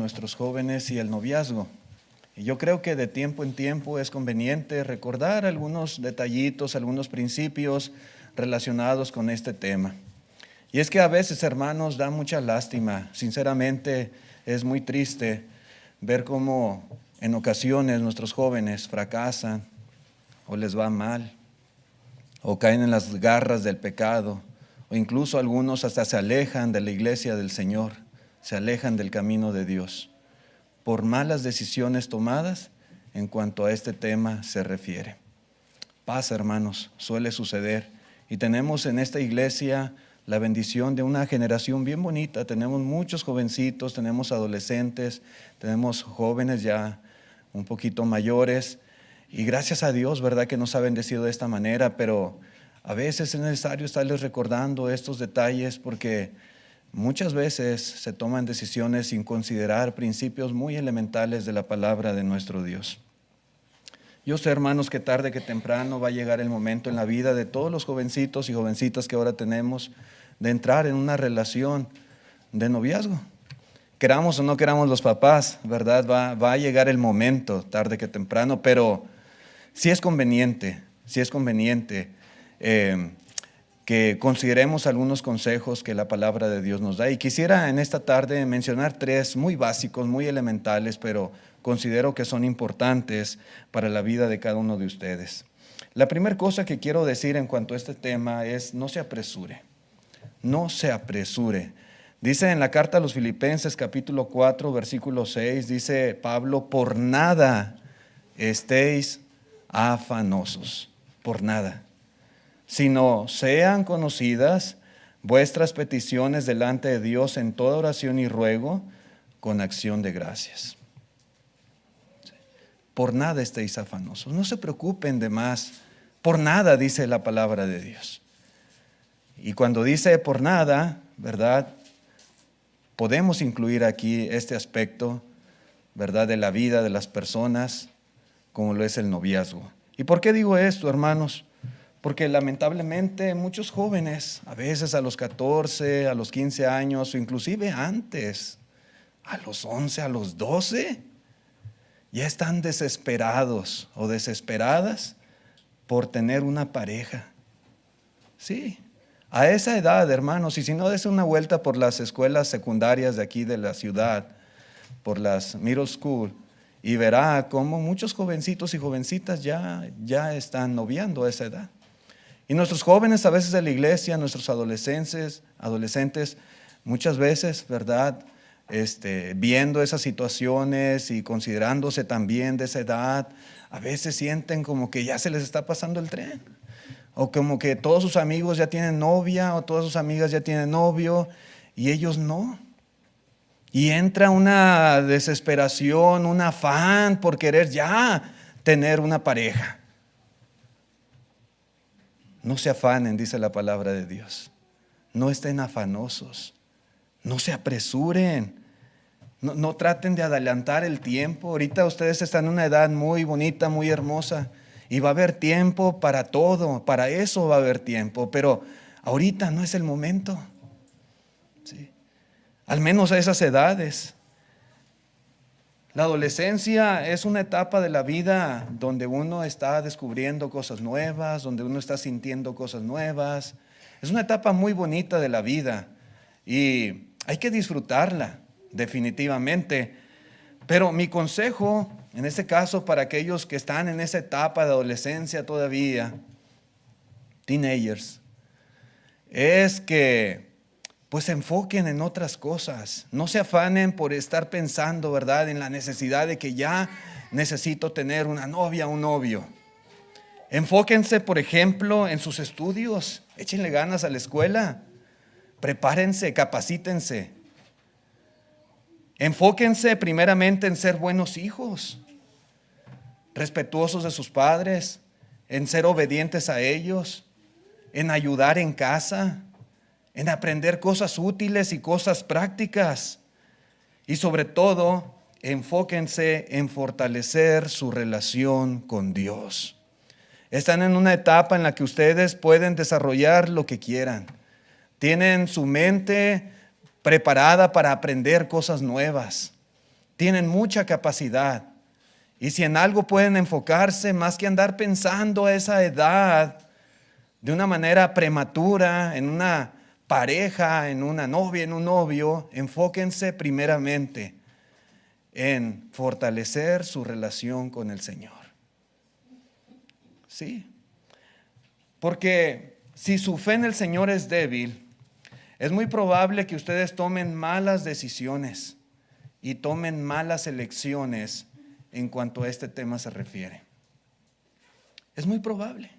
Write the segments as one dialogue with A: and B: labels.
A: nuestros jóvenes y el noviazgo. Y yo creo que de tiempo en tiempo es conveniente recordar algunos detallitos, algunos principios relacionados con este tema. Y es que a veces, hermanos, da mucha lástima. Sinceramente, es muy triste ver cómo en ocasiones nuestros jóvenes fracasan o les va mal o caen en las garras del pecado, o incluso algunos hasta se alejan de la iglesia del Señor, se alejan del camino de Dios, por malas decisiones tomadas en cuanto a este tema se refiere. Pasa, hermanos, suele suceder. Y tenemos en esta iglesia la bendición de una generación bien bonita. Tenemos muchos jovencitos, tenemos adolescentes, tenemos jóvenes ya un poquito mayores. Y gracias a Dios, ¿verdad?, que nos ha bendecido de esta manera, pero a veces es necesario estarles recordando estos detalles porque muchas veces se toman decisiones sin considerar principios muy elementales de la palabra de nuestro Dios. Yo sé, hermanos, que tarde que temprano va a llegar el momento en la vida de todos los jovencitos y jovencitas que ahora tenemos de entrar en una relación de noviazgo. Queramos o no queramos los papás, ¿verdad? Va a llegar el momento, tarde que temprano, pero sí es conveniente que consideremos algunos consejos que la palabra de Dios nos da. Y quisiera en esta tarde mencionar 3 muy básicos, muy elementales, pero considero que son importantes para la vida de cada uno de ustedes. La primera cosa que quiero decir en cuanto a este tema es: no se apresure. No se apresure. Dice en la carta a los Filipenses capítulo 4, versículo 6, dice Pablo: por nada estéis afanosos, por nada, sino sean conocidas vuestras peticiones delante de Dios en toda oración y ruego con acción de gracias. Por nada estéis afanosos, no se preocupen de más, por nada dice la palabra de Dios. Y cuando dice por nada, ¿verdad?, podemos incluir aquí este aspecto, ¿verdad?, de la vida de las personas, como lo es el noviazgo. ¿Y por qué digo esto, hermanos? Porque lamentablemente muchos jóvenes, a veces a los 14, a los 15 años, o inclusive antes, a los 11, a los 12, ya están desesperados o desesperadas por tener una pareja. Sí, a esa edad, hermanos, y si no, des una vuelta por las escuelas secundarias de aquí de la ciudad, por las middle school, y verá cómo muchos jovencitos y jovencitas ya están noviando a esa edad. Y nuestros jóvenes a veces de la iglesia, nuestros adolescentes, muchas veces, ¿verdad?, viendo esas situaciones y considerándose también de esa edad, a veces sienten como que ya se les está pasando el tren, o como que todos sus amigos ya tienen novia o todas sus amigas ya tienen novio y ellos no. Y entra una desesperación, un afán por querer ya tener una pareja. No se afanen, dice la palabra de Dios. No estén afanosos. No se apresuren. No traten de adelantar el tiempo. Ahorita ustedes están en una edad muy bonita, muy hermosa. Y va a haber tiempo para todo. Para eso va a haber tiempo. Pero ahorita no es el momento. ¿Sí? Al menos a esas edades. La adolescencia es una etapa de la vida donde uno está descubriendo cosas nuevas, donde uno está sintiendo cosas nuevas. Es una etapa muy bonita de la vida y hay que disfrutarla, definitivamente. Pero mi consejo, en este caso, para aquellos que están en esa etapa de adolescencia todavía, teenagers, es que pues se enfoquen en otras cosas. No se afanen por estar pensando, ¿verdad?, en la necesidad de que ya necesito tener una novia, un novio. Enfóquense, por ejemplo, en sus estudios. Échenle ganas a la escuela. Prepárense, capacítense. Enfóquense primeramente en ser buenos hijos, respetuosos de sus padres, en ser obedientes a ellos, en ayudar en casa, en aprender cosas útiles y cosas prácticas. Y sobre todo, enfóquense en fortalecer su relación con Dios. Están en una etapa en la que ustedes pueden desarrollar lo que quieran. Tienen su mente preparada para aprender cosas nuevas. tienen mucha capacidad. Y si en algo pueden enfocarse, más que andar pensando a esa edad de una manera prematura, en una pareja, en una novia, en un novio, enfóquense primeramente en fortalecer su relación con el Señor. Sí, porque si su fe en el Señor es débil, es muy probable que ustedes tomen malas decisiones y tomen malas elecciones en cuanto a este tema se refiere. Es muy probable.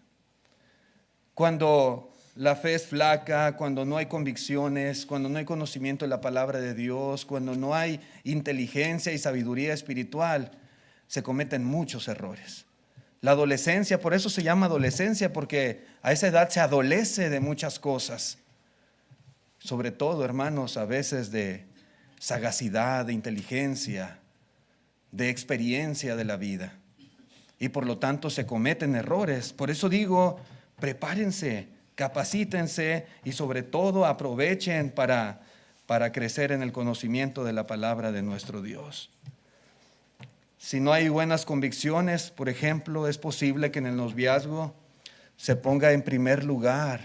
A: Cuando la fe es flaca, cuando no hay convicciones, cuando no hay conocimiento de la palabra de Dios, cuando no hay inteligencia y sabiduría espiritual, se cometen muchos errores. La adolescencia, por eso se llama adolescencia, porque a esa edad se adolece de muchas cosas. Sobre todo, hermanos, a veces de sagacidad, de inteligencia, de experiencia de la vida. Y por lo tanto se cometen errores. Por eso digo, prepárense, capacítense y sobre todo aprovechen para crecer en el conocimiento de la palabra de nuestro Dios. Si no hay buenas convicciones, por ejemplo, es posible que en el noviazgo se ponga en primer lugar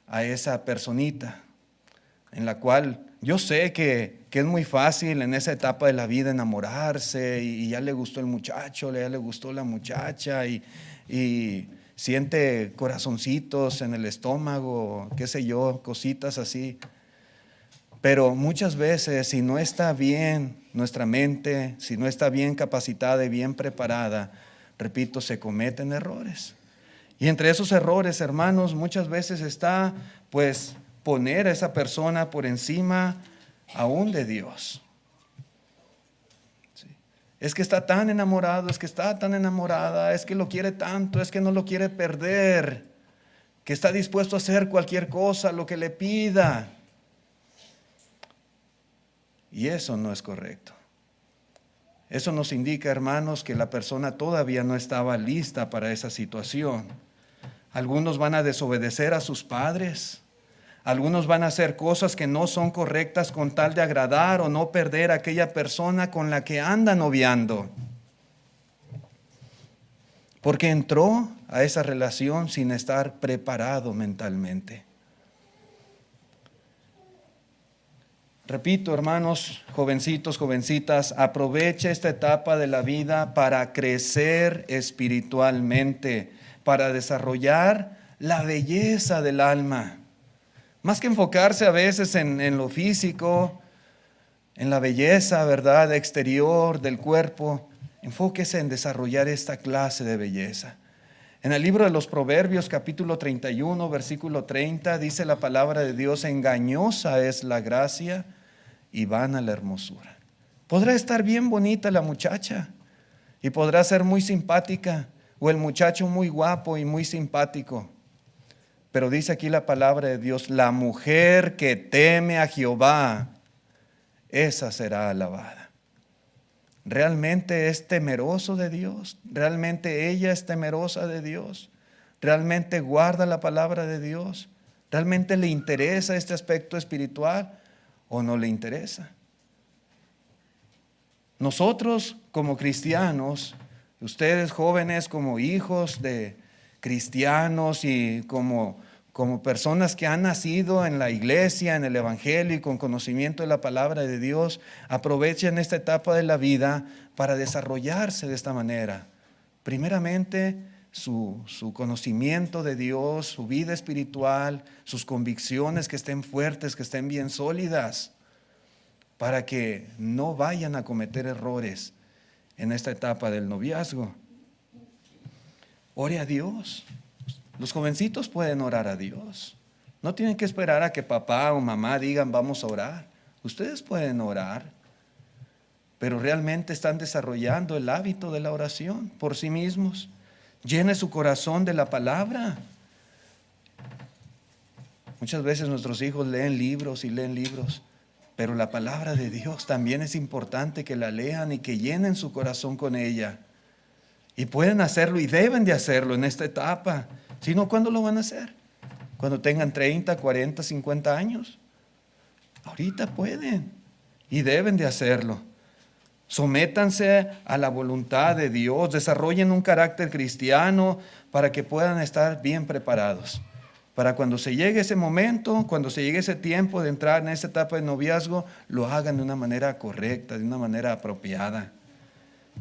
A: a esa personita en la cual yo sé que es muy fácil en esa etapa de la vida enamorarse y ya le gustó el muchacho, ya le gustó la muchacha y siente corazoncitos en el estómago, qué sé yo, cositas así. Pero muchas veces si no está bien nuestra mente, si no está bien capacitada y bien preparada, repito, se cometen errores. Y entre esos errores, hermanos, muchas veces está pues poner a esa persona por encima aún de Dios. Sí. Es que está tan enamorado, es que está tan enamorada, es que lo quiere tanto, es que no lo quiere perder, que está dispuesto a hacer cualquier cosa, lo que le pida. Y eso no es correcto. Eso nos indica, hermanos, que la persona todavía no estaba lista para esa situación. Algunos van a desobedecer a sus padres. Algunos van a hacer cosas que no son correctas con tal de agradar o no perder a aquella persona con la que anda noviando. Porque entró a esa relación sin estar preparado mentalmente. Repito, hermanos, jovencitos, jovencitas, aproveche esta etapa de la vida para crecer espiritualmente, para desarrollar la belleza del alma. Más que enfocarse a veces en lo físico, en la belleza, ¿verdad?, exterior del cuerpo, enfóquese en desarrollar esta clase de belleza. En el libro de los Proverbios, capítulo 31, versículo 30, dice la palabra de Dios: engañosa es la gracia y vana la hermosura. Podrá estar bien bonita la muchacha y podrá ser muy simpática, o el muchacho muy guapo y muy simpático. Pero dice aquí la palabra de Dios: la mujer que teme a Jehová, esa será alabada. ¿Realmente es temeroso de Dios? ¿Realmente ella es temerosa de Dios? ¿Realmente guarda la palabra de Dios? ¿Realmente le interesa este aspecto espiritual o no le interesa? Nosotros como cristianos, ustedes jóvenes como hijos de cristianos y como personas que han nacido en la iglesia, en el evangelio y con conocimiento de la palabra de Dios, aprovechen esta etapa de la vida para desarrollarse de esta manera. Primeramente, su conocimiento de Dios, su vida espiritual, sus convicciones que estén fuertes, que estén bien sólidas, para que no vayan a cometer errores en esta etapa del noviazgo. Ore a Dios. Los jovencitos pueden orar a Dios. No tienen que esperar a que papá o mamá digan vamos a orar. Ustedes pueden orar, pero realmente están desarrollando el hábito de la oración por sí mismos. Llene su corazón de la palabra. Muchas veces nuestros hijos leen libros y leen libros, pero la palabra de Dios también es importante que la lean y que llenen su corazón con ella. Y pueden hacerlo y deben de hacerlo en esta etapa. Si no, ¿cuándo lo van a hacer? Cuando tengan 30, 40, 50 años. Ahorita pueden y deben de hacerlo. Sométanse a la voluntad de Dios, desarrollen un carácter cristiano para que puedan estar bien preparados. Para cuando se llegue ese momento, cuando se llegue ese tiempo de entrar en esa etapa de noviazgo, lo hagan de una manera correcta, de una manera apropiada.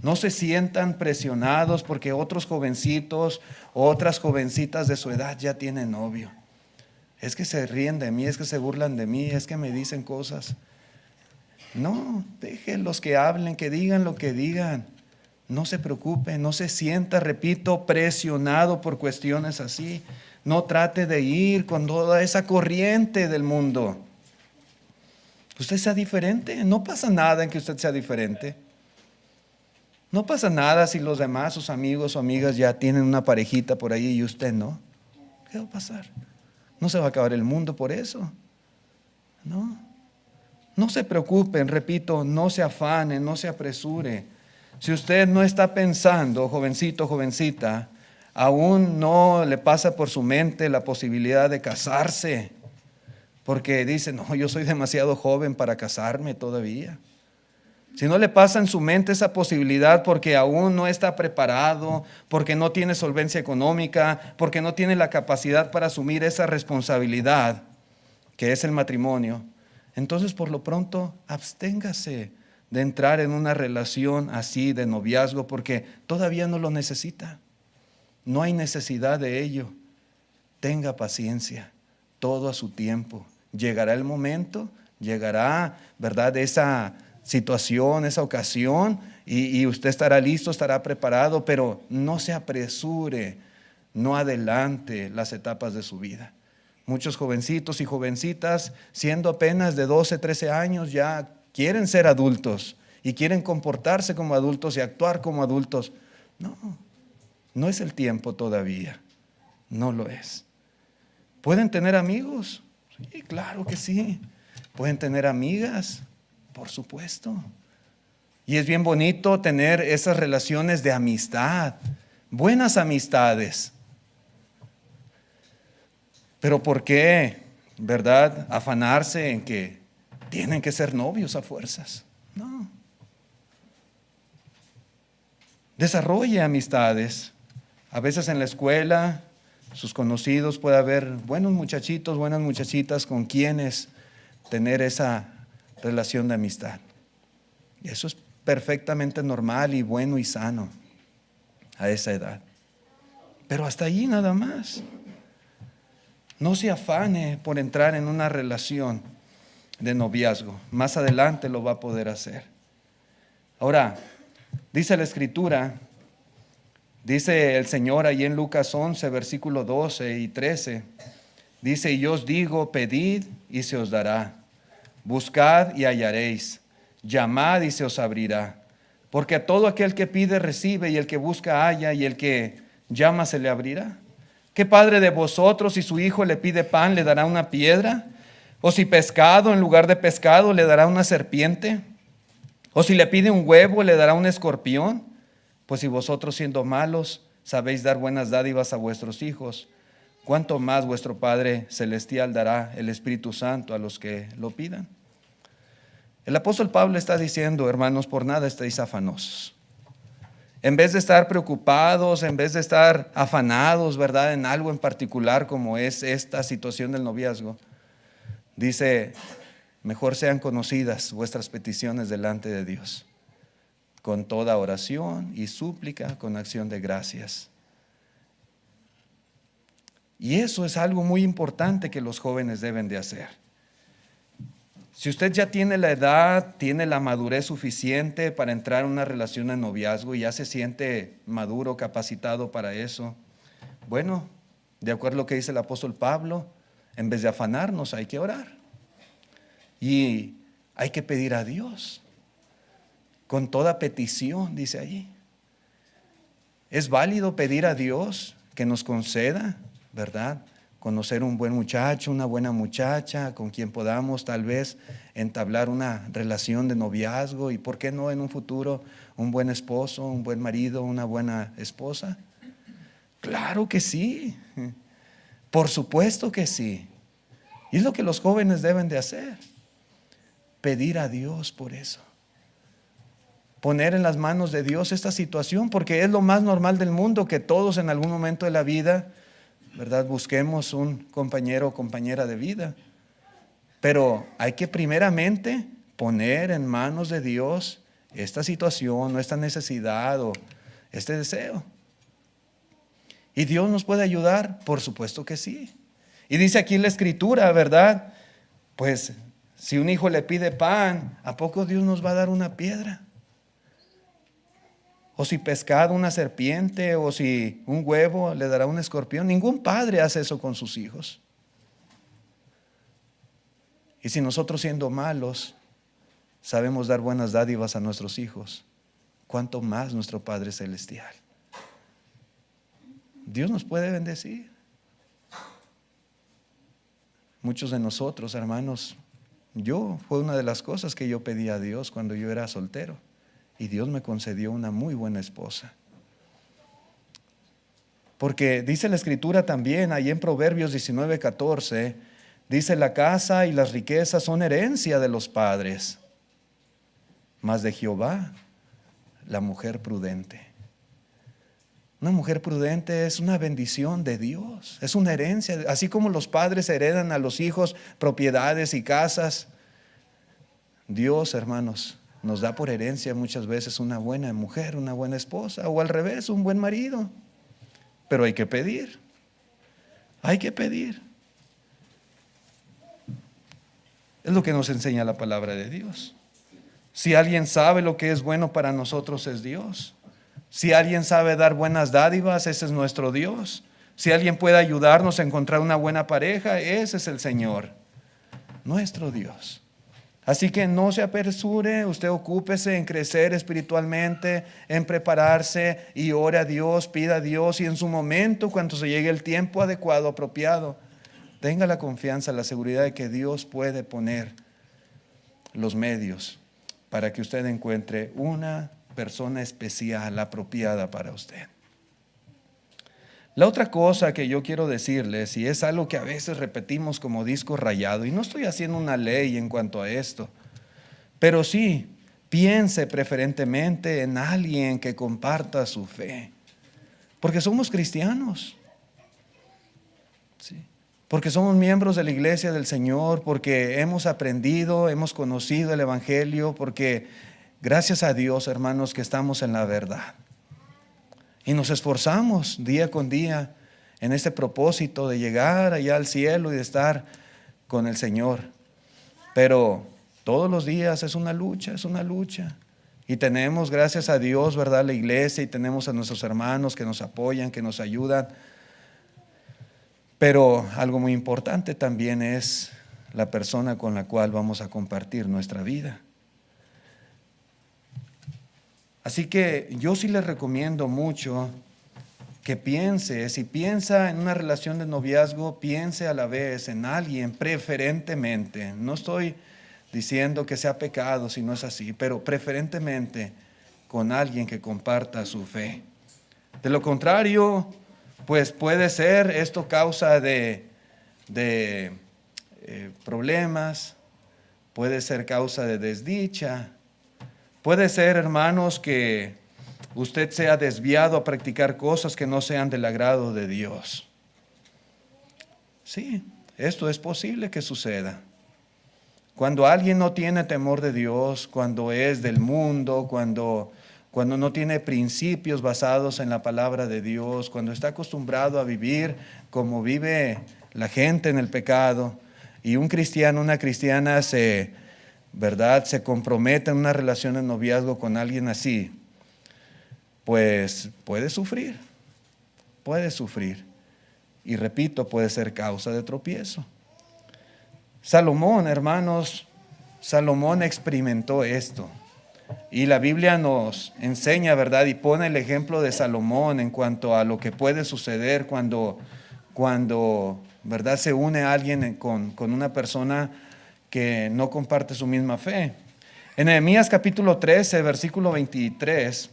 A: No se sientan presionados porque otros jovencitos, otras jovencitas de su edad ya tienen novio. Es que se ríen de mí, es que se burlan de mí, es que me dicen cosas. No, déjenlos que hablen, que digan lo que digan. No se preocupe, no se sienta, repito, presionado por cuestiones así. No trate de ir con toda esa corriente del mundo. Usted sea diferente, no pasa nada en que usted sea diferente. No pasa nada si los demás, sus amigos o amigas ya tienen una parejita por ahí y usted no. ¿Qué va a pasar? No se va a acabar el mundo por eso. No se preocupen, repito, no se afanen, no se apresure. Si usted no está pensando, jovencito, jovencita, aún no le pasa por su mente la posibilidad de casarse, porque dice, no, yo soy demasiado joven para casarme todavía. Si no le pasa en su mente esa posibilidad porque aún no está preparado, porque no tiene solvencia económica, porque no tiene la capacidad para asumir esa responsabilidad que es el matrimonio, entonces por lo pronto absténgase de entrar en una relación así de noviazgo porque todavía no lo necesita. No hay necesidad de ello. Tenga paciencia, todo a su tiempo. Llegará el momento, llegará, ¿verdad?, esa situación, esa ocasión, y usted estará listo, estará preparado, pero no se apresure, no adelante las etapas de su vida. Muchos jovencitos y jovencitas, siendo apenas de 12, 13 años, ya quieren ser adultos y quieren comportarse como adultos y actuar como adultos. No es el tiempo todavía, no lo es. ¿Pueden tener amigos? Sí, claro que sí. ¿Pueden tener amigas? Por supuesto. Y es bien bonito tener esas relaciones de amistad, buenas amistades. Pero ¿por qué, verdad, afanarse en que tienen que ser novios a fuerzas? No. Desarrolle amistades. A veces en la escuela, sus conocidos, puede haber buenos muchachitos, buenas muchachitas con quienes tener esa relación de amistad. Y eso es perfectamente normal y bueno y sano a esa edad. Pero hasta allí nada más. No se afane por entrar en una relación de noviazgo. Más adelante lo va a poder hacer. Ahora, dice la Escritura, dice el Señor ahí en Lucas 11, versículo 12 y 13, dice, y yo os digo, pedid y se os dará, buscad y hallaréis, llamad y se os abrirá. Porque a todo aquel que pide recibe, y el que busca halla, y el que llama se le abrirá. ¿Qué padre de vosotros, si su hijo le pide pan, le dará una piedra? ¿O si pescado, en lugar de pescado, le dará una serpiente? ¿O si le pide un huevo, le dará un escorpión? Pues si vosotros, siendo malos, sabéis dar buenas dádivas a vuestros hijos, ¿cuánto más vuestro Padre Celestial dará el Espíritu Santo a los que lo pidan? El apóstol Pablo está diciendo, hermanos, por nada estéis afanosos. En vez de estar preocupados, en vez de estar afanados, ¿verdad?, en algo en particular como es esta situación del noviazgo, dice, mejor sean conocidas vuestras peticiones delante de Dios, con toda oración y súplica, con acción de gracias. Y eso es algo muy importante que los jóvenes deben de hacer. Si usted ya tiene la edad, tiene la madurez suficiente para entrar en una relación de noviazgo y ya se siente maduro, capacitado para eso, bueno, de acuerdo a lo que dice el apóstol Pablo, en vez de afanarnos hay que orar. Y hay que pedir a Dios, con toda petición, dice allí. Es válido pedir a Dios que nos conceda, ¿verdad?, conocer un buen muchacho, una buena muchacha, con quien podamos tal vez entablar una relación de noviazgo y, ¿por qué no en un futuro, un buen esposo, un buen marido, una buena esposa? Claro que sí, por supuesto que sí. Y es lo que los jóvenes deben de hacer, pedir a Dios por eso. poner en las manos de Dios esta situación, porque es lo más normal del mundo que todos en algún momento de la vida, ¿verdad?, busquemos un compañero o compañera de vida. Pero hay que primeramente poner en manos de Dios esta situación o esta necesidad o este deseo. ¿Y Dios nos puede ayudar? Por supuesto que sí. Y dice aquí la Escritura, ¿verdad? Pues si un hijo le pide pan, ¿a poco Dios nos va a dar una piedra? O si pescado, una serpiente, o si un huevo le dará un escorpión. Ningún padre hace eso con sus hijos. Y si nosotros, siendo malos, sabemos dar buenas dádivas a nuestros hijos, ¿cuánto más nuestro Padre Celestial? Dios nos puede bendecir. Muchos de nosotros, hermanos, fue una de las cosas que yo pedí a Dios cuando yo era soltero, y Dios me concedió una muy buena esposa. Porque dice la Escritura también, ahí en Proverbios 19:14, dice: la casa y las riquezas son herencia de los padres, mas de Jehová la mujer prudente. Una mujer prudente es una bendición de Dios, es una herencia. Así como los padres heredan a los hijos propiedades y casas, Dios, hermanos, nos da por herencia muchas veces una buena mujer, una buena esposa, o al revés, un buen marido. Pero hay que pedir, hay que pedir. Es lo que nos enseña la palabra de Dios. Si alguien sabe lo que es bueno para nosotros, es Dios. Si alguien sabe dar buenas dádivas, ese es nuestro Dios. Si alguien puede ayudarnos a encontrar una buena pareja, ese es el Señor, nuestro Dios. Así que no se apresure, usted ocúpese en crecer espiritualmente, en prepararse y ore a Dios, pida a Dios, y en su momento, cuando se llegue el tiempo adecuado, apropiado, tenga la confianza, la seguridad de que Dios puede poner los medios para que usted encuentre una persona especial, apropiada para usted. La otra cosa que yo quiero decirles, y es algo que a veces repetimos como disco rayado, y no estoy haciendo una ley en cuanto a esto, pero sí, piense preferentemente en alguien que comparta su fe, porque somos cristianos, ¿sí? Porque somos miembros de la iglesia del Señor, porque hemos aprendido, hemos conocido el Evangelio, porque gracias a Dios, hermanos, que estamos en la verdad. Y nos esforzamos día con día en este propósito de llegar allá al cielo y de estar con el Señor. Pero todos los días es una lucha, es una lucha. Y tenemos, gracias a Dios, ¿verdad?, la iglesia, y tenemos a nuestros hermanos que nos apoyan, que nos ayudan. Pero algo muy importante también es la persona con la cual vamos a compartir nuestra vida. Así que yo sí les recomiendo mucho que piense, si piensa en una relación de noviazgo, piense a la vez en alguien preferentemente. No estoy diciendo que sea pecado si no es así, pero preferentemente con alguien que comparta su fe. De lo contrario, pues puede ser esto causa de problemas, puede ser causa de desdicha. Puede ser, hermanos, que usted sea desviado a practicar cosas que no sean del agrado de Dios. Sí, esto es posible que suceda. Cuando alguien no tiene temor de Dios, cuando es del mundo, cuando no tiene principios basados en la palabra de Dios, cuando está acostumbrado a vivir como vive la gente en el pecado, y un cristiano, una cristiana se compromete en una relación de noviazgo con alguien así, pues puede sufrir. Y repito, puede ser causa de tropiezo. Salomón, hermanos, Salomón experimentó esto. Y la Biblia nos enseña, ¿verdad?, y pone el ejemplo de Salomón en cuanto a lo que puede suceder cuando ¿verdad?, se une a alguien con una persona que no comparte su misma fe. En Nehemías capítulo 13, versículo 23,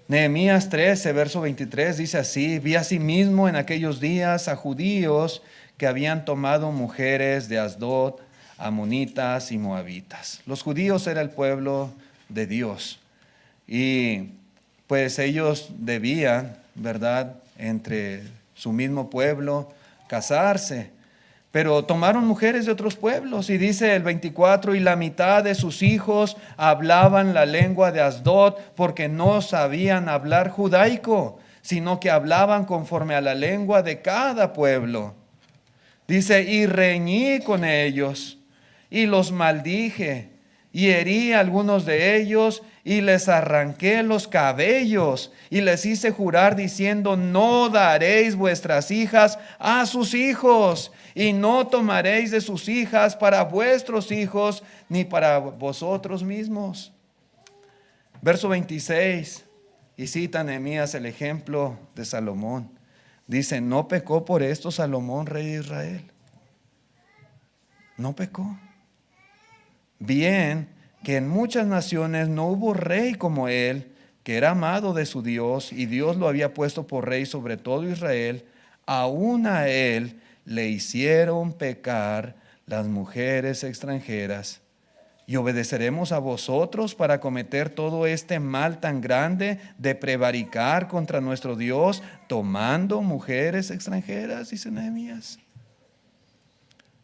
A: Nehemías 13, verso 23 dice así: vi asimismo en aquellos días a judíos que habían tomado mujeres de Asdod, amonitas y moabitas. Los judíos era el pueblo de Dios. Y pues ellos debían, ¿verdad?, entre su mismo pueblo casarse. Pero tomaron mujeres de otros pueblos y dice el 24, y la mitad de sus hijos hablaban la lengua de Asdod porque no sabían hablar judaico, sino que hablaban conforme a la lengua de cada pueblo. Dice, y reñí con ellos y los maldije y herí a algunos de ellos y les arranqué los cabellos y les hice jurar diciendo, no daréis vuestras hijas a sus hijos y no tomaréis de sus hijas para vuestros hijos ni para vosotros mismos. Verso 26, y cita Nehemías el ejemplo de Salomón. Dice, ¿no pecó por esto Salomón, rey de Israel? No pecó. Bien que en muchas naciones no hubo rey como él, que era amado de su Dios, y Dios lo había puesto por rey sobre todo Israel. Aún a él le hicieron pecar las mujeres extranjeras. ¿Y obedeceremos a vosotros para cometer todo este mal tan grande de prevaricar contra nuestro Dios, tomando mujeres extranjeras? Dice Nehemías.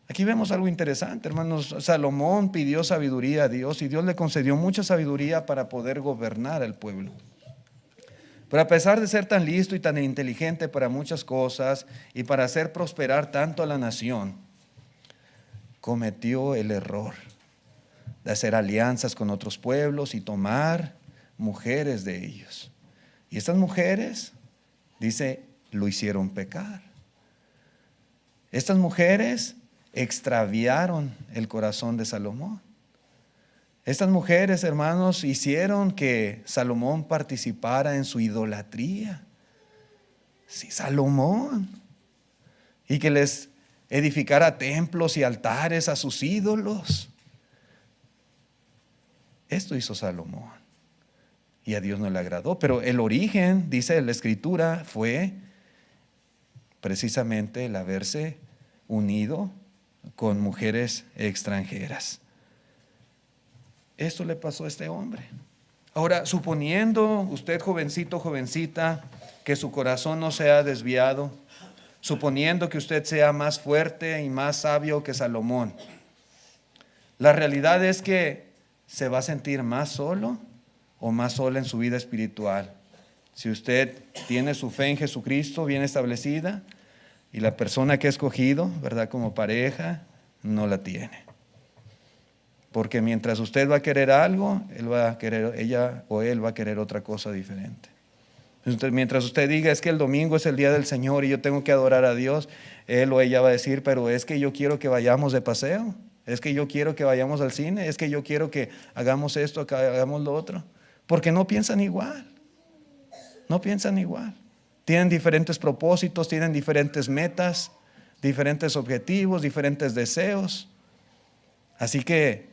A: Aquí vemos algo interesante, hermanos. Salomón pidió sabiduría a Dios y Dios le concedió mucha sabiduría para poder gobernar al pueblo. Pero a pesar de ser tan listo y tan inteligente para muchas cosas y para hacer prosperar tanto a la nación, cometió el error de hacer alianzas con otros pueblos y tomar mujeres de ellos. Y estas mujeres, dice, lo hicieron pecar. Estas mujeres extraviaron el corazón de Salomón. Estas mujeres, hermanos, hicieron que Salomón participara en su idolatría. Sí, Salomón. Y que les edificara templos y altares a sus ídolos. Esto hizo Salomón. Y a Dios no le agradó. Pero el origen, dice la Escritura, fue precisamente el haberse unido con mujeres extranjeras. Esto le pasó a este hombre. Ahora, suponiendo usted, jovencito, jovencita, que su corazón no sea desviado, suponiendo que usted sea más fuerte y más sabio que Salomón, la realidad es que se va a sentir más solo o más sola en su vida espiritual. Si usted tiene su fe en Jesucristo bien establecida y la persona que ha escogido, ¿verdad?, como pareja, no la tiene. Porque mientras usted va a querer algo, ella o él va a querer otra cosa diferente. Entonces, mientras usted diga, es que el domingo es el día del Señor y yo tengo que adorar a Dios, él o ella va a decir, pero es que yo quiero que vayamos de paseo, es que yo quiero que vayamos al cine, es que yo quiero que hagamos esto, que hagamos lo otro. Porque no piensan igual. No piensan igual. Tienen diferentes propósitos, tienen diferentes metas, diferentes objetivos, diferentes deseos. Así que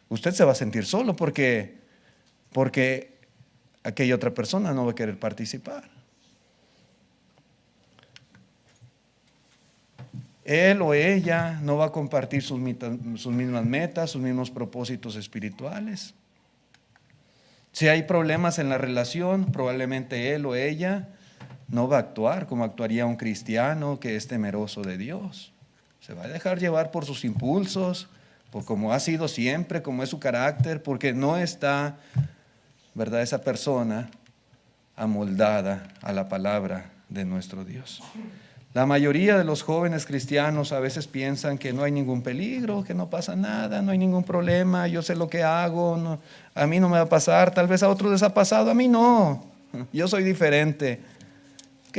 A: usted se va a sentir solo porque aquella otra persona no va a querer participar. Él o ella no va a compartir sus mismas metas, sus mismos propósitos espirituales. Si hay problemas en la relación, probablemente él o ella no va a actuar como actuaría un cristiano que es temeroso de Dios. Se va a dejar llevar por sus impulsos, por como ha sido siempre, como es su carácter, porque no está, ¿verdad?, esa persona amoldada a la palabra de nuestro Dios. La mayoría de los jóvenes cristianos a veces piensan que no hay ningún peligro, que no pasa nada, no hay ningún problema, yo sé lo que hago, a mí no me va a pasar, tal vez a otros les ha pasado, a mí no, yo soy diferente. Ok,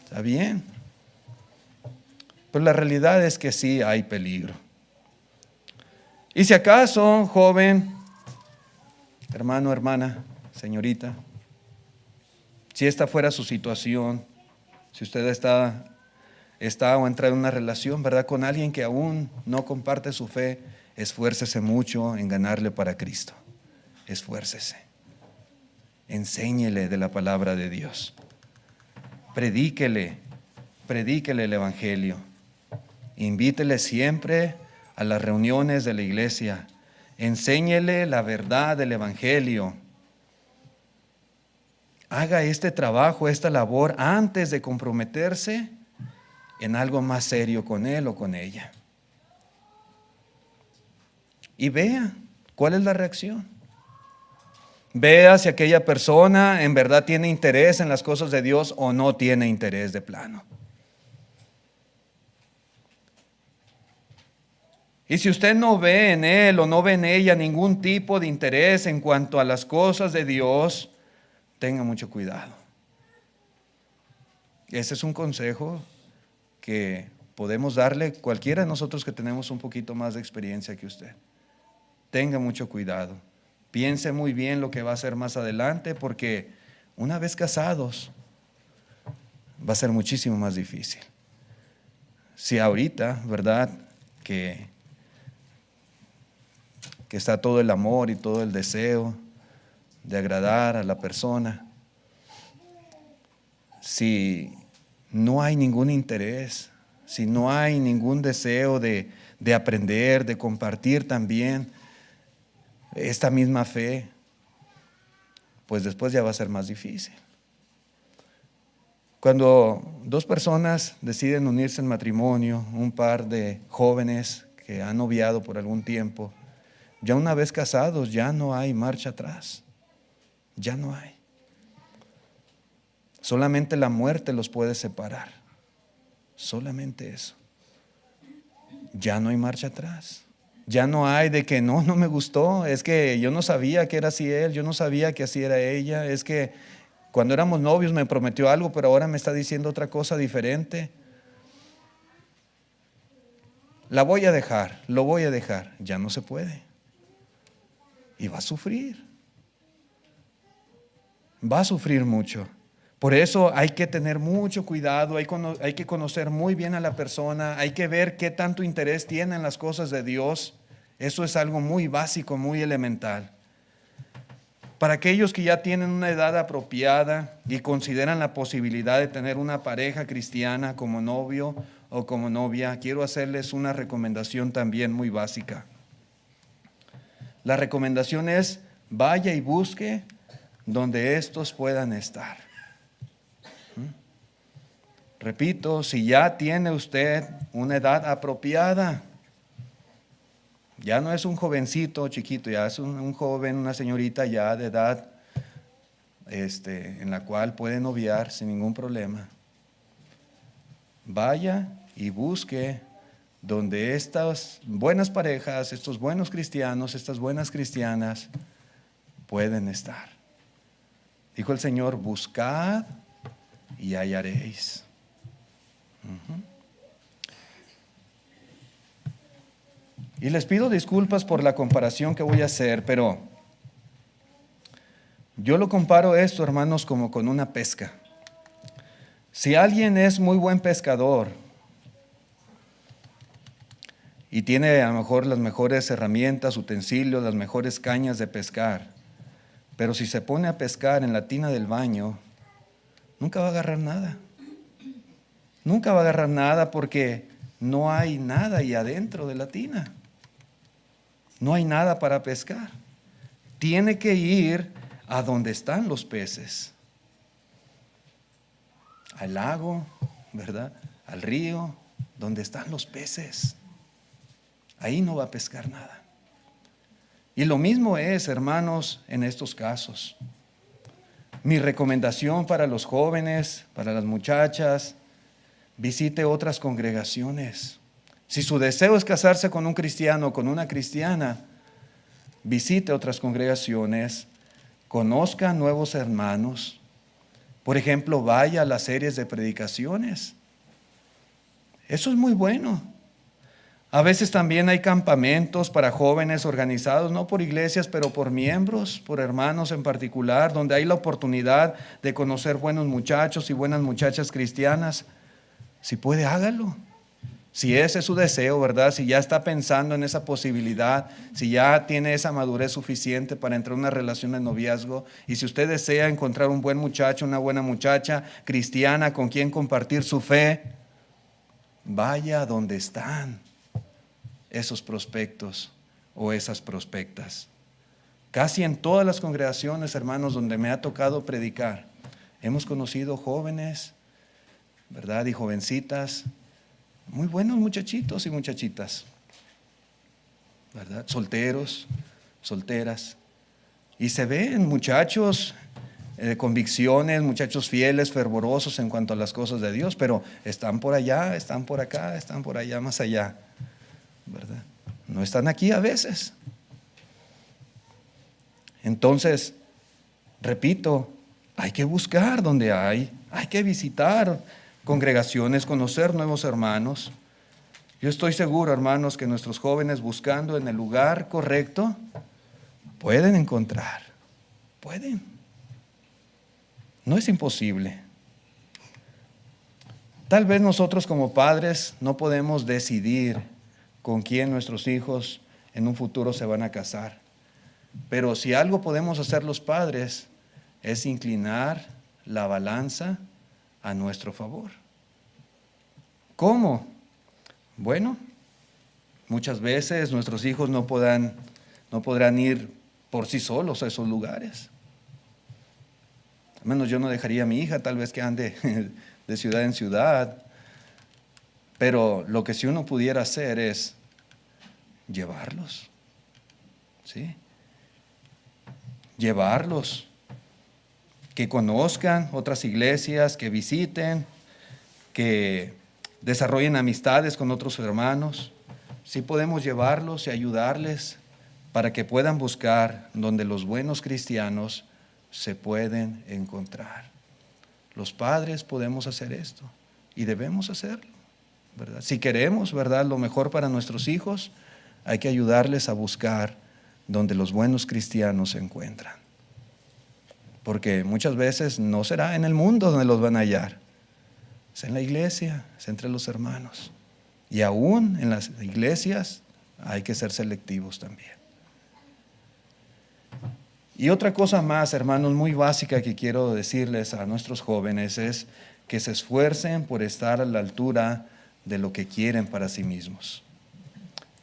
A: está bien. Pero la realidad es que sí hay peligro. Y si acaso, joven, hermano, hermana, señorita, si esta fuera su situación, si usted está o entra en una relación, ¿verdad?, con alguien que aún no comparte su fe, esfuércese mucho en ganarle para Cristo. Esfuércese. Enséñele de la palabra de Dios. Predíquele el Evangelio. Invítele siempre a las reuniones de la iglesia. Enséñele la verdad del Evangelio. Haga este trabajo, esta labor antes de comprometerse en algo más serio con él o con ella. Y vea cuál es la reacción. Vea si aquella persona en verdad tiene interés en las cosas de Dios o no tiene interés de plano. Y si usted no ve en él o no ve en ella ningún tipo de interés en cuanto a las cosas de Dios, tenga mucho cuidado. Ese es un consejo que podemos darle cualquiera de nosotros que tenemos un poquito más de experiencia que usted. Tenga mucho cuidado. Piense muy bien lo que va a hacer más adelante, porque una vez casados va a ser muchísimo más difícil. Si ahorita, ¿verdad?, que está todo el amor y todo el deseo de agradar a la persona, si no hay ningún interés, si no hay ningún deseo de aprender, de compartir también esta misma fe, pues después ya va a ser más difícil. Cuando dos personas deciden unirse en matrimonio, un par de jóvenes que han noviado por algún tiempo, ya una vez casados ya no hay marcha atrás, ya no hay. Solamente la muerte los puede separar, solamente eso. Ya no hay marcha atrás. Ya no hay de que no me gustó, es que yo no sabía que era así él, yo no sabía que así era ella, es que cuando éramos novios me prometió algo, pero ahora me está diciendo otra cosa diferente. La voy a dejar, lo voy a dejar. Ya no se puede. Y va a sufrir. Va a sufrir mucho. Por eso hay que tener mucho cuidado, hay que conocer muy bien a la persona, hay que ver qué tanto interés tiene en las cosas de Dios. Eso es algo muy básico, muy elemental. Para aquellos que ya tienen una edad apropiada y consideran la posibilidad de tener una pareja cristiana como novio o como novia, quiero hacerles una recomendación también muy básica. La recomendación es: vaya y busque donde estos puedan estar. Repito, si ya tiene usted una edad apropiada, ya no es un jovencito chiquito, ya es un joven, una señorita ya de edad en la cual puede noviar sin ningún problema. Vaya y busque donde estas buenas parejas, estos buenos cristianos, estas buenas cristianas pueden estar. Dijo el Señor: buscad y hallaréis. Y les pido disculpas por la comparación que voy a hacer, pero yo lo comparo esto, hermanos, como con una pesca. Si alguien es muy buen pescador y tiene a lo mejor las mejores herramientas, utensilios, las mejores cañas de pescar, pero si se pone a pescar en la tina del baño, nunca va a agarrar nada. Nunca va a agarrar nada porque no hay nada ahí adentro de la tina. No hay nada para pescar. Tiene que ir a donde están los peces. Al lago, ¿verdad? Al río, donde están los peces. Ahí no va a pescar nada. Y lo mismo es, hermanos, en estos casos. Mi recomendación para los jóvenes, para las muchachas: visite otras congregaciones. Si su deseo es casarse con un cristiano o con una cristiana, visite otras congregaciones, conozca nuevos hermanos. Por ejemplo, vaya a las series de predicaciones. Eso es muy bueno. A veces también hay campamentos para jóvenes organizados, no por iglesias, pero por miembros, por hermanos en particular, donde hay la oportunidad de conocer buenos muchachos y buenas muchachas cristianas. Si puede, hágalo. Si ese es su deseo, ¿verdad? Si ya está pensando en esa posibilidad, si ya tiene esa madurez suficiente para entrar en una relación de noviazgo, y si usted desea encontrar un buen muchacho, una buena muchacha cristiana con quien compartir su fe, vaya donde están esos prospectos. o esas prospectas. Casi en todas las congregaciones, hermanos, donde me ha tocado predicar, hemos conocido jóvenes, ¿verdad? Y jovencitas, muy buenos muchachitos y muchachitas, ¿verdad? Solteros, solteras. Y se ven muchachos de convicciones, muchachos fieles, fervorosos en cuanto a las cosas de Dios, pero están por allá, están por acá, están por allá, más allá, ¿verdad? No están aquí a veces. Entonces, repito, hay que buscar donde hay que visitar congregaciones, conocer nuevos hermanos. Yo estoy seguro, hermanos, que nuestros jóvenes, buscando en el lugar correcto, pueden encontrar, pueden. No es imposible. Tal vez nosotros como padres no podemos decidir con quién nuestros hijos en un futuro se van a casar. Pero si algo podemos hacer los padres es inclinar la balanza a nuestro favor. ¿Cómo? Bueno, muchas veces nuestros hijos no podrán ir por sí solos a esos lugares. Al menos yo no dejaría a mi hija, tal vez que ande de ciudad en ciudad. Pero lo que sí uno pudiera hacer es llevarlos, ¿sí? Llevarlos, que conozcan otras iglesias, que visiten, que desarrollen amistades con otros hermanos. Sí podemos llevarlos y ayudarles para que puedan buscar donde los buenos cristianos se pueden encontrar. Los padres podemos hacer esto y debemos hacerlo, ¿verdad? Si queremos, ¿verdad?, lo mejor para nuestros hijos, hay que ayudarles a buscar donde los buenos cristianos se encuentran. Porque muchas veces no será en el mundo donde los van a hallar. Es en la iglesia, es entre los hermanos. Y aún en las iglesias hay que ser selectivos también. Y otra cosa más, hermanos, muy básica que quiero decirles a nuestros jóvenes es que se esfuercen por estar a la altura de lo que quieren para sí mismos.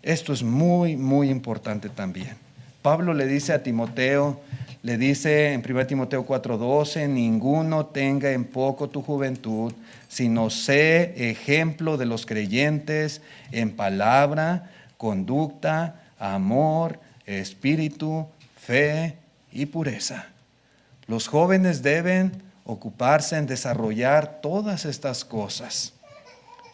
A: Esto es muy, muy importante también. Pablo le dice a Timoteo, le dice en 1 Timoteo 4:12, ninguno tenga en poco tu juventud, sino sé ejemplo de los creyentes en palabra, conducta, amor, espíritu, fe y pureza. Los jóvenes deben ocuparse en desarrollar todas estas cosas.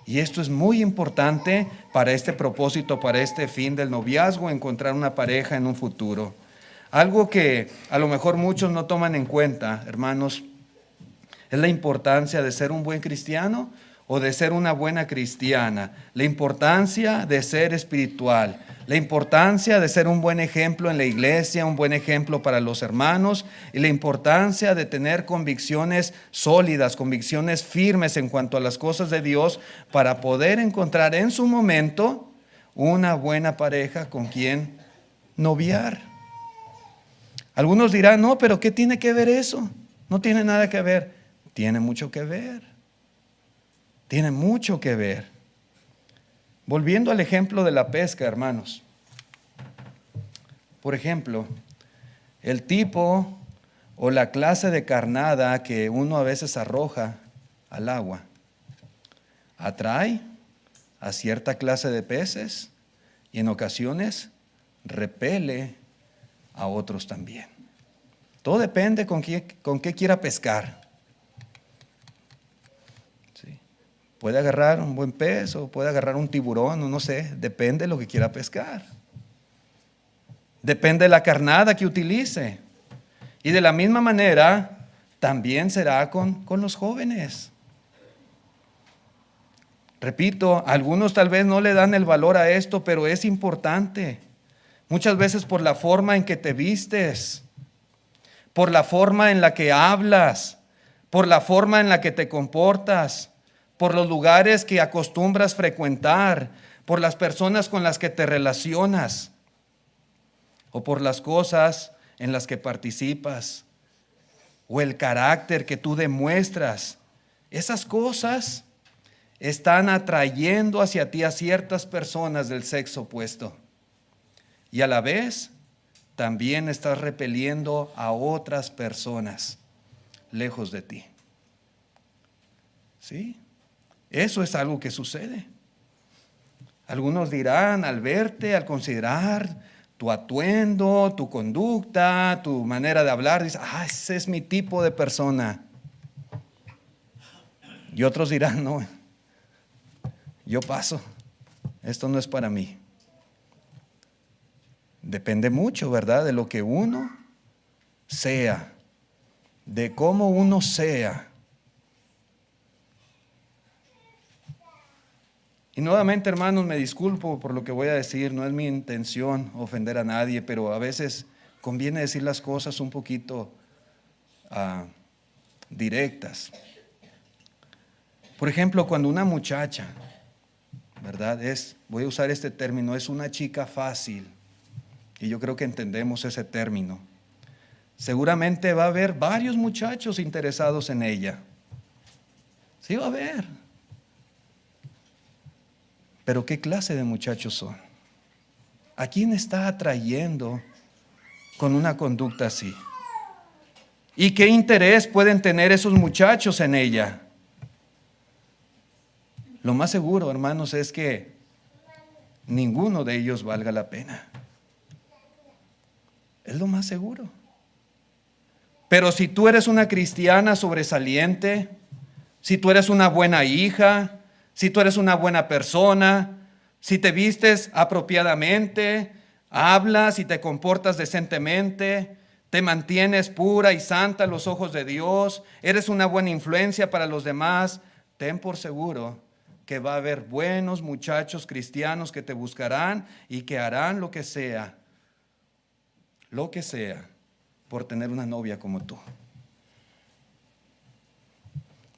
A: Y esto es muy importante para este propósito, para este fin del noviazgo, encontrar una pareja en un futuro. Algo que a lo mejor muchos no toman en cuenta, hermanos, es la importancia de ser un buen cristiano o de ser una buena cristiana, la importancia de ser espiritual, la importancia de ser un buen ejemplo en la iglesia, un buen ejemplo para los hermanos, y la importancia de tener convicciones sólidas, convicciones firmes en cuanto a las cosas de Dios, para poder encontrar en su momento una buena pareja con quien noviar. Algunos dirán, no, pero ¿qué tiene que ver eso? No tiene nada que ver. Tiene mucho que ver. Tiene mucho que ver. Volviendo al ejemplo de la pesca, hermanos. Por ejemplo, el tipo o la clase de carnada que uno a veces arroja al agua atrae a cierta clase de peces y en ocasiones repele a otros también. Todo depende con qué quiera pescar. ¿Sí? Puede agarrar un buen pez o puede agarrar un tiburón, o no sé, depende de lo que quiera pescar. Depende de la carnada que utilice. Y de la misma manera, también será con los jóvenes. Repito, algunos tal vez no le dan el valor a esto, pero es importante. Muchas veces por la forma en que te vistes, por la forma en la que hablas, por la forma en la que te comportas, por los lugares que acostumbras frecuentar, por las personas con las que te relacionas, o por las cosas en las que participas, o el carácter que tú demuestras. Esas cosas están atrayendo hacia ti a ciertas personas del sexo opuesto. y a la vez también estás repeliendo a otras personas lejos de ti. ¿Sí? Eso es algo que sucede. Algunos dirán al verte, al considerar tu atuendo, tu conducta, tu manera de hablar, dicen, ese es mi tipo de persona. Y otros dirán, no, yo paso, esto no es para mí. Depende mucho, ¿verdad?, de lo que uno sea, de cómo uno sea. Y nuevamente, hermanos, me disculpo por lo que voy a decir, no es mi intención ofender a nadie, pero a veces conviene decir las cosas un poquito directas. Por ejemplo, cuando una muchacha, ¿verdad?, voy a usar este término, es una chica fácil, y yo creo que entendemos ese término, seguramente va a haber varios muchachos interesados en ella. Sí va a haber. Pero ¿qué clase de muchachos son? ¿A quién está atrayendo con una conducta así? ¿Y qué interés pueden tener esos muchachos en ella? Lo más seguro, hermanos, es que ninguno de ellos valga la pena. Es lo más seguro. Pero si tú eres una cristiana sobresaliente, si tú eres una buena hija, si tú eres una buena persona, si te vistes apropiadamente, hablas y te comportas decentemente, te mantienes pura y santa a los ojos de Dios, eres una buena influencia para los demás, ten por seguro que va a haber buenos muchachos cristianos que te buscarán y que harán lo que sea, por tener una novia como tú.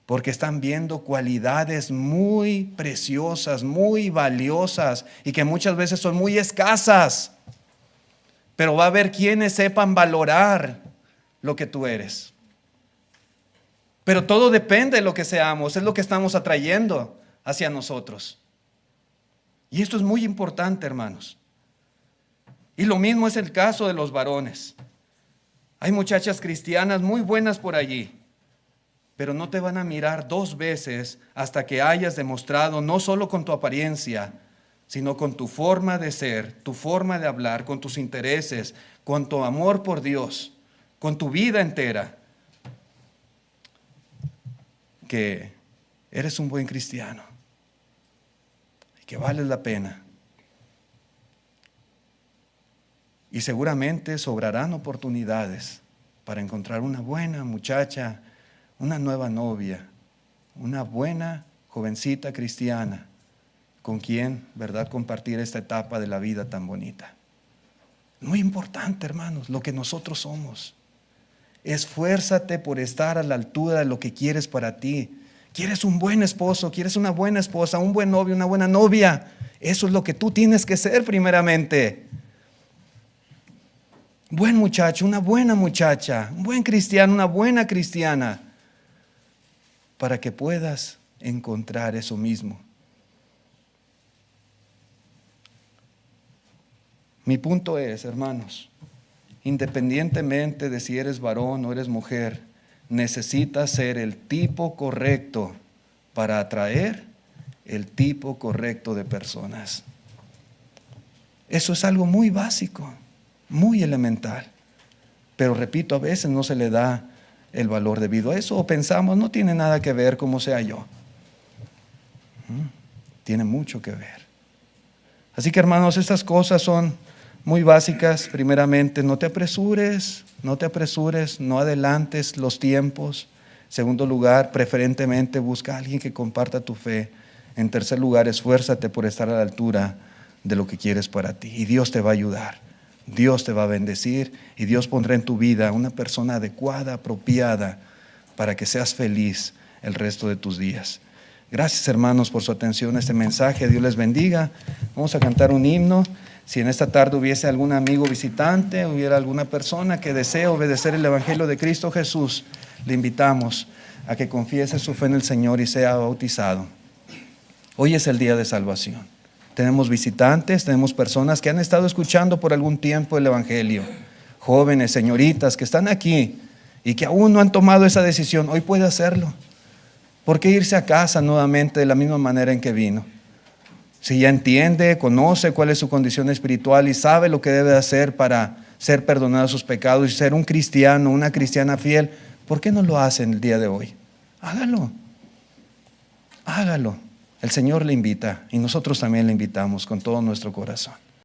A: Porque están viendo cualidades muy preciosas, muy valiosas y que muchas veces son muy escasas. Pero va a haber quienes sepan valorar lo que tú eres. Pero todo depende de lo que seamos, es lo que estamos atrayendo hacia nosotros. Y esto es muy importante, hermanos. Y lo mismo es el caso de los varones. Hay muchachas cristianas muy buenas por allí, pero no te van a mirar dos veces hasta que hayas demostrado, no solo con tu apariencia, sino con tu forma de ser, tu forma de hablar, con tus intereses, con tu amor por Dios, con tu vida entera, que eres un buen cristiano y que vales la pena. Y seguramente sobrarán oportunidades para encontrar una buena muchacha, una nueva novia, una buena jovencita cristiana con quien, ¿verdad?, compartir esta etapa de la vida tan bonita. Muy importante, hermanos, lo que nosotros somos. Esfuérzate por estar a la altura de lo que quieres para ti. ¿Quieres un buen esposo? ¿Quieres una buena esposa? ¿Un buen novio? ¿Una buena novia? Eso es lo que tú tienes que ser primeramente. Buen muchacho, una buena muchacha, un buen cristiano, una buena cristiana, para que puedas encontrar eso mismo. Mi punto es, hermanos, independientemente de si eres varón o eres mujer, necesitas ser el tipo correcto para atraer el tipo correcto de personas. Eso es algo muy básico, muy elemental. Pero repito, a veces no se le da el valor debido a eso, o pensamos, no tiene nada que ver como sea yo. Tiene mucho que ver. Así que, hermanos, estas cosas son muy básicas. Primeramente, no te apresures, no adelantes los tiempos. Segundo lugar, preferentemente busca a alguien que comparta tu fe. En tercer lugar, esfuérzate por estar a la altura de lo que quieres para ti. Y Dios te va a ayudar, Dios te va a bendecir y Dios pondrá en tu vida una persona adecuada, apropiada, para que seas feliz el resto de tus días. Gracias, hermanos, por su atención a este mensaje. Dios les bendiga. Vamos a cantar un himno. Si en esta tarde hubiese algún amigo visitante, hubiera alguna persona que desee obedecer el Evangelio de Cristo Jesús, le invitamos a que confiese su fe en el Señor y sea bautizado. Hoy es el día de salvación. Tenemos visitantes, tenemos personas que han estado escuchando por algún tiempo el Evangelio. Jóvenes, señoritas que están aquí y que aún no han tomado esa decisión. Hoy puede hacerlo. ¿Por qué irse a casa nuevamente de la misma manera en que vino? Si ya entiende, conoce cuál es su condición espiritual y sabe lo que debe hacer para ser perdonado sus pecados y ser un cristiano, una cristiana fiel, ¿por qué no lo hace en el día de hoy? Hágalo. Hágalo. El Señor le invita y nosotros también le invitamos con todo nuestro corazón.